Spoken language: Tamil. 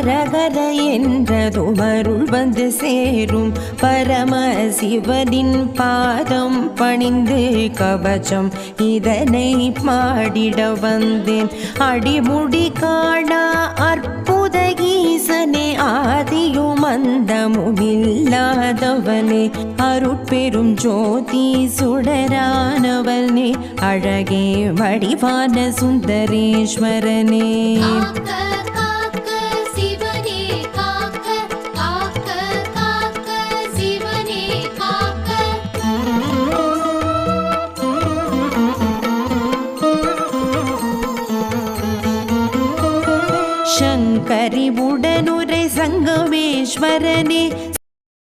அரகர என்றதுமருள் வந்து சேரும் பரமசிவனின் பாதம் பணிந்து கவச்சம் இதனை பாடிட வந்தேன். அடிமுடி காணா அற்புத ஈசனே, ஆதியும் அந்தமுமில்லாதவனே, அருட்பெரும் ஜோதி சுடரானவனே, அழகே வடிவான சுந்தரேஸ்வரனே. சங்கரி உடனுரை சங்கமேஸ்வரனே,